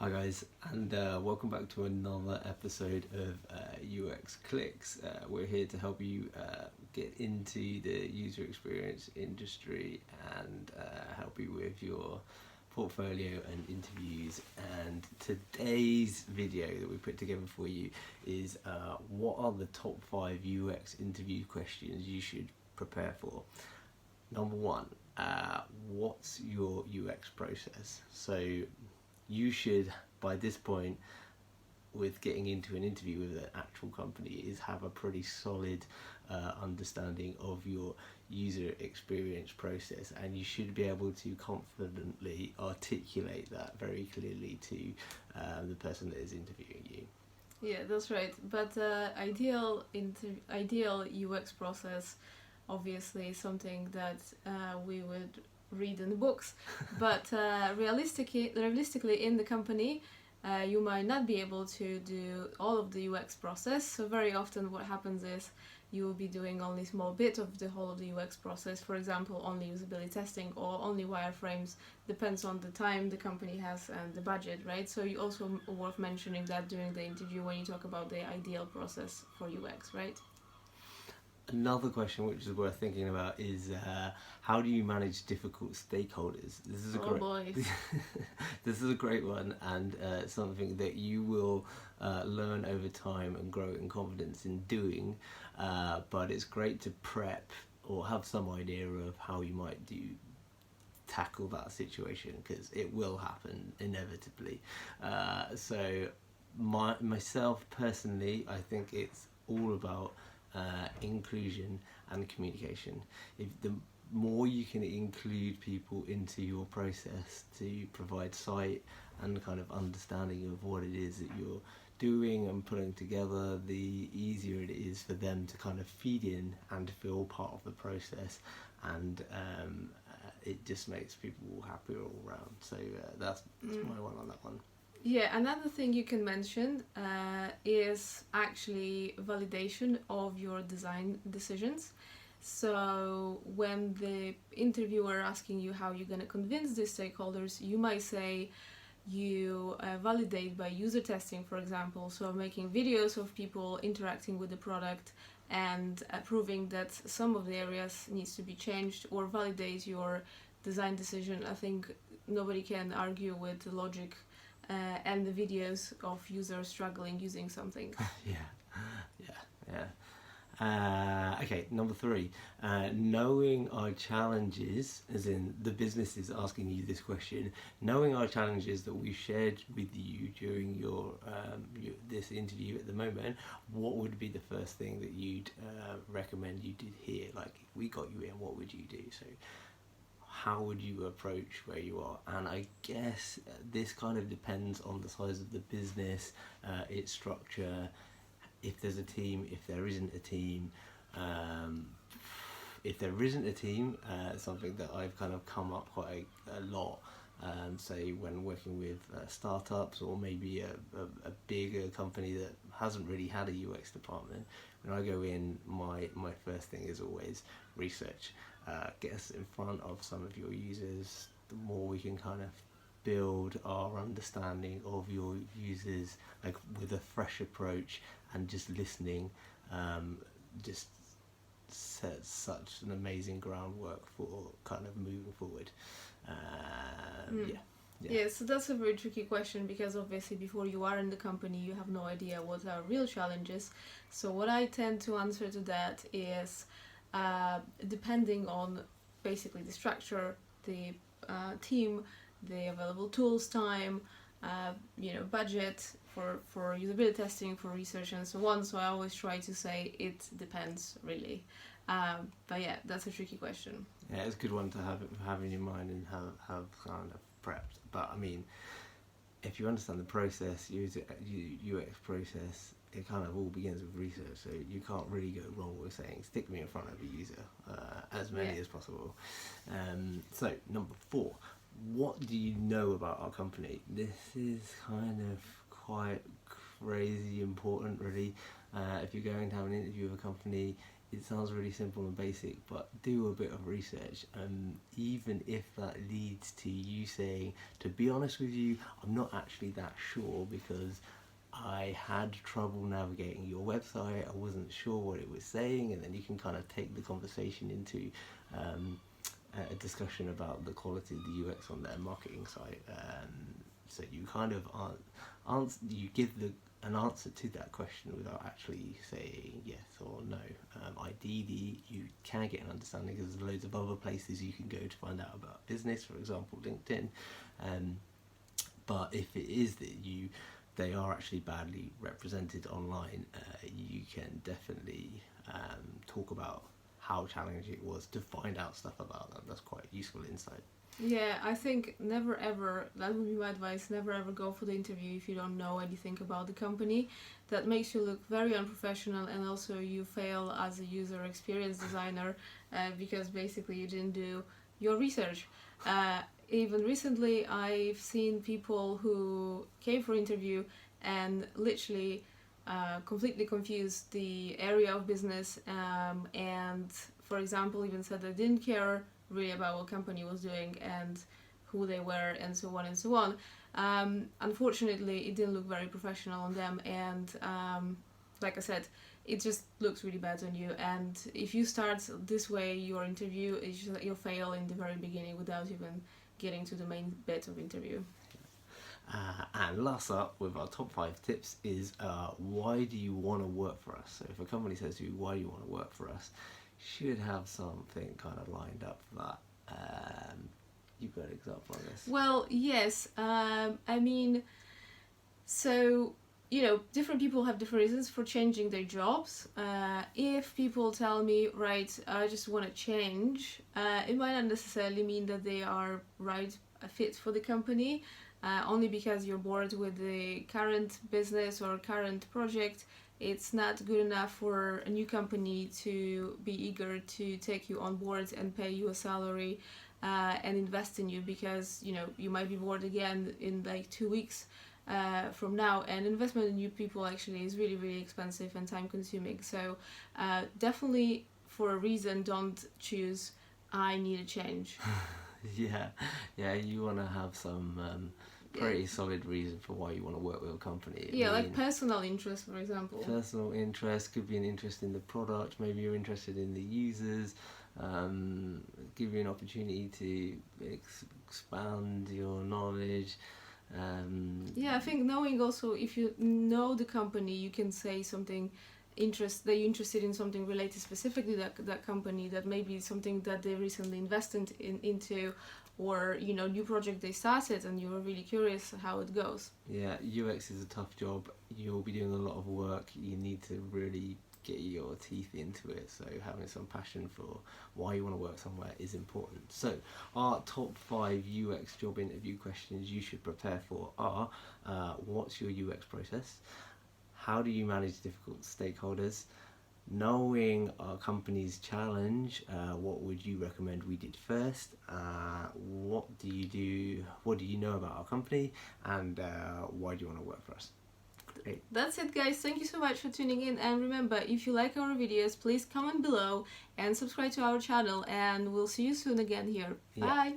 Hi guys, and welcome back to another episode of UX Clicks. We're here to help you get into the user experience industry and help you with your portfolio and interviews. And today's video that we put together for you is what are the top 5 UX interview questions you should prepare for. Number one, what's your UX process? So you should, by this point, with getting into an interview with an actual company, is have a pretty solid understanding of your user experience process, and you should be able to confidently articulate that very clearly to the person that is interviewing you. Yeah, that's right. But ideal UX process, obviously, is something that we would read in the books. But realistically, in the company, you might not be able to do all of the UX process. So very often, what happens is you will be doing only a small bit of the whole of the UX process. For example, only usability testing or only wireframes. Depends on the time the company has and the budget, right? So you also worth mentioning that during the interview when you talk about the ideal process for UX, right? Another question which is worth thinking about is how do you manage difficult stakeholders? This is a Oh boy. this is a great one, and something that you will learn over time and grow in confidence in doing. But it's great to prep or have some idea of how you might tackle that situation, because it will happen inevitably. So myself personally, I think it's all about inclusion and communication. If the more you can include people into your process to provide sight and kind of understanding of what it is that you're doing and putting together, the easier it is for them to kind of feed in and feel part of the process, and it just makes people happier all around. So that's my one on that one. Yeah, another thing you can mention is actually validation of your design decisions. So when the interviewer asking you how you're going to convince the stakeholders, you might say you validate by user testing, for example, so making videos of people interacting with the product and proving that some of the areas needs to be changed, or validate your design decision. I think nobody can argue with the logic and the videos of users struggling using something. Yeah. Okay, number 3, knowing our challenges, as in the business is asking you this question, knowing our challenges that we shared with you during your this interview at the moment, what would be the first thing that you'd recommend you did here? Like, if we got you in, what would you do? So how would you approach where you are? And I guess this kind of depends on the size of the business, its structure, if there's a team, if there isn't a team. If there isn't a team, something that I've kind of come up quite a lot, say when working with startups, or maybe a bigger company that hasn't really had a UX department. When I go in, my first thing is always research. Get us in front of some of your users. The more we can kind of build our understanding of your users, like with a fresh approach and just listening, just sets such an amazing groundwork for kind of moving forward. Yeah, so that's a very tricky question, because obviously before you are in the company you have no idea what are real challenges. So what I tend to answer to that is depending on basically the structure, the team, the available tools, time, budget for usability testing, for research, and so on. So I always try to say it depends, really. But yeah, that's a tricky question. Yeah, it's a good one to have in your mind and have kind of prepped. But I mean, if you understand the process, UX process, it kind of all begins with research. So you can't really go wrong with saying stick me in front of a user, as many as possible. So number 4, what do you know about our company? This is kind of quite crazy important, really. If you're going to have an interview with a company, it sounds really simple and basic, but do a bit of research. Even if that leads to you saying, to be honest with you, I'm not actually that sure because I had trouble navigating your website, I wasn't sure what it was saying, and then you can kind of take the conversation into a discussion about the quality of the UX on their marketing site. So you kind of you give an answer to that question without actually saying yes or no. Ideally, you can get an understanding because there's loads of other places you can go to find out about business, for example, LinkedIn. But if it is that they are actually badly represented online, you can definitely talk about how challenging it was to find out stuff about them. That's quite useful insight. Yeah, I think never ever, that would be my advice, never ever go for the interview if you don't know anything about the company. That makes you look very unprofessional, and also you fail as a user experience designer because basically you didn't do your research. Even recently I've seen people who came for interview and literally completely confused the area of business, and for example even said they didn't care really about what company was doing and who they were and so on and so on. Unfortunately, it didn't look very professional on them, and like I said, it just looks really bad on you. And if you start this way your interview, you'll fail in the very beginning without even getting to the main bit of interview. And last up with our top 5 tips is why do you want to work for us? So if a company says to you, why do you want to work for us, should have something kind of lined up for that. You've got an example on this? Well, yes. I mean, so, you know, different people have different reasons for changing their jobs. If people tell me, right, I just want to change, it might not necessarily mean that they are a fit for the company, only because you're bored with the current business or current project. It's not good enough for a new company to be eager to take you on board and pay you a salary and invest in you, because you know you might be bored again in like 2 weeks from now, and investment in new people actually is really, really expensive and time consuming. So definitely for a reason, don't choose I need a change. yeah, you want to have some pretty solid reason for why you want to work with a company. Yeah, like personal interest, for example. Personal interest could be an interest in the product, maybe you're interested in the users, give you an opportunity to expand your knowledge. Yeah, I think knowing also, if you know the company, you can say something that you're interested in, something related specifically to that company, that may be something that they recently invested into, or you know, new project they started and you were really curious how it goes. Yeah, UX is a tough job. You'll be doing a lot of work. You need to really get your teeth into it, so having some passion for why you want to work somewhere is important. So our top 5 UX job interview questions you should prepare for are what's your UX process? How do you manage difficult stakeholders? Knowing our company's challenge, what would you recommend we did first? What do you know about our company? And why do you want to work for us? Great. That's it, guys. Thank you so much for tuning in, and remember, if you like our videos, please comment below and subscribe to our channel, and we'll see you soon again here. Yeah. Bye!